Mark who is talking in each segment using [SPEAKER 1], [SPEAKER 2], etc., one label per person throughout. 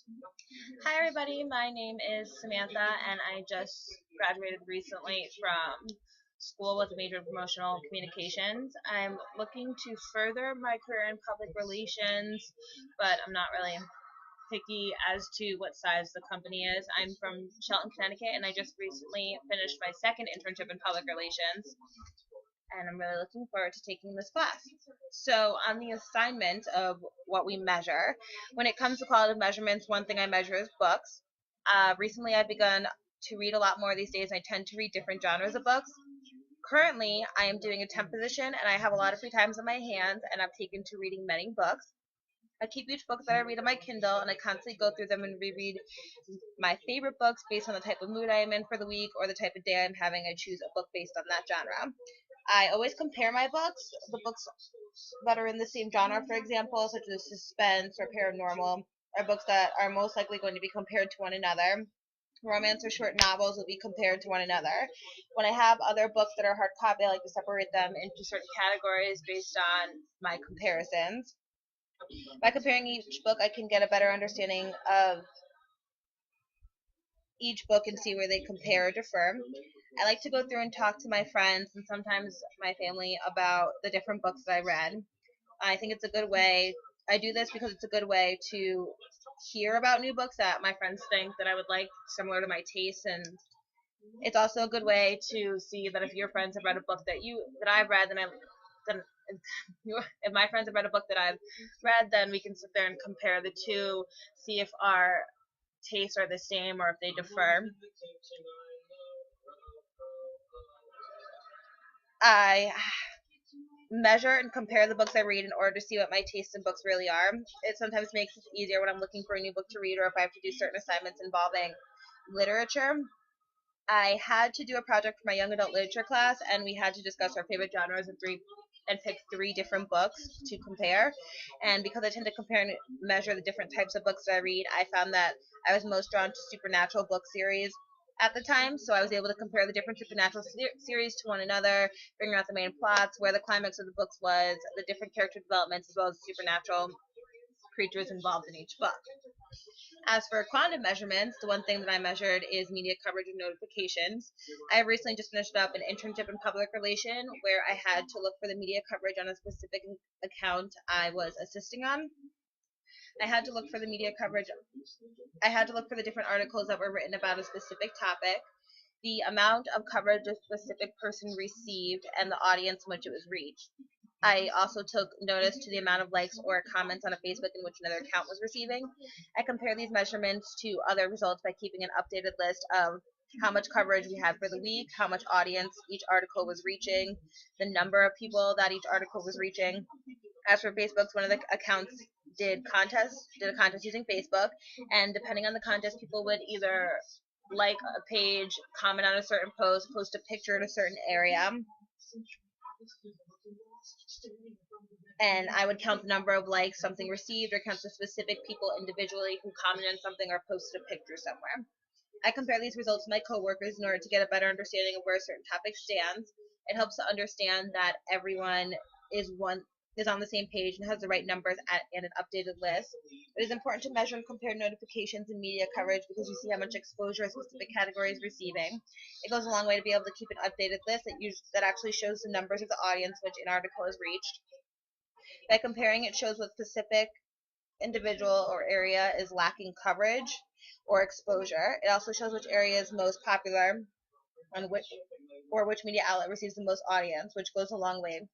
[SPEAKER 1] Hi everybody, my name is Samantha and I just graduated recently from school with a major in promotional communications. I'm looking to further my career in public relations, but I'm not really picky as to what size the company is. I'm from Shelton, Connecticut, and I just recently finished my second internship in public relations, and I'm really looking forward to taking this class. So, on the assignment of what we measure, when it comes to qualitative measurements, one thing I measure is books. Recently, I've begun to read a lot more these days. I tend to read different genres of books. Currently, I am doing a temp position, and I have a lot of free times on my hands, and I've taken to reading many books. I keep each book that I read on my Kindle, and I constantly go through them and reread my favorite books based on the type of mood I am in for the week or the type of day I'm having. I choose a book based on that genre. I always compare my books, the books that are in the same genre, for example, such as suspense or paranormal, are books that are most likely going to be compared to one another. Romance or short novels will be compared to one another. When I have other books that are hard copy, I like to separate them into certain categories based on my comparisons. By comparing each book, I can get a better understanding of each book and see where they compare or differ. I like to go through and talk to my friends and sometimes my family about the different books that I read. I think it's a good way. I do this because it's a good way to hear about new books that my friends think that I would like, similar to my tastes, and it's also a good way to see that if your friends have read a book that I've read, then if my friends have read a book that I've read, then we can sit there and compare the two, see if our tastes are the same or if they differ. I measure and compare the books I read in order to see what my tastes in books really are. It sometimes makes it easier when I'm looking for a new book to read or if I have to do certain assignments involving literature. I had to do a project for my young adult literature class, and we had to discuss our favorite genres and pick three different books to compare. And because I tend to compare and measure the different types of books that I read, I found that I was most drawn to supernatural book series at the time. So I was able to compare the different supernatural series to one another, figuring out the main plots, where the climax of the books was, the different character developments, as well as supernatural creatures involved in each book. As for quantitative measurements, the one thing that I measured is media coverage and notifications. I recently just finished up an internship in public relation where I had to look for the media coverage on a specific account I was assisting on. I had to look for the media coverage. I had to look for the different articles that were written about a specific topic, the amount of coverage a specific person received, and the audience in which it was reached. I also took notice to the amount of likes or comments on a Facebook in which another account was receiving. I compare these measurements to other results by keeping an updated list of how much coverage we had for the week, how much audience each article was reaching, the number of people that each article was reaching. As for Facebook's, one of the accounts did a contest using Facebook, and depending on the contest, people would either like a page, comment on a certain post a picture in a certain area, and I would count the number of likes something received or count the specific people individually who commented on something or posted a picture somewhere. I compare these results with my coworkers in order to get a better understanding of where a certain topic stands. It helps to understand that everyone is on the same page and has the right numbers and an updated list. It is important to measure and compare notifications and media coverage because you see how much exposure a specific category is receiving. It goes a long way to be able to keep an updated list that actually shows the numbers of the audience which an article has reached. By comparing, it shows what specific individual or area is lacking coverage or exposure. It also shows which area is most popular on which media outlet receives the most audience, which goes a long way.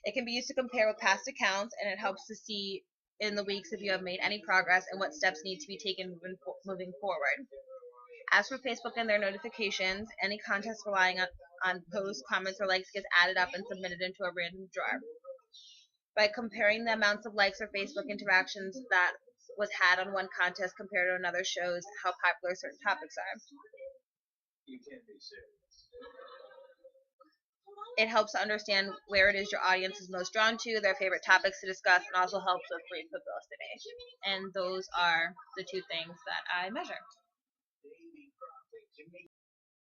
[SPEAKER 1] It can be used to compare with past accounts, and it helps to see in the weeks if you have made any progress and what steps need to be taken moving forward. As for Facebook and their notifications, any contest relying on posts, comments, or likes gets added up and submitted into a random drawer. By comparing the amounts of likes or Facebook interactions that was had on one contest compared to another shows how popular certain topics are. It helps to understand where it is your audience is most drawn to, their favorite topics to discuss, and also helps with read publicity. And those are the two things that I measure.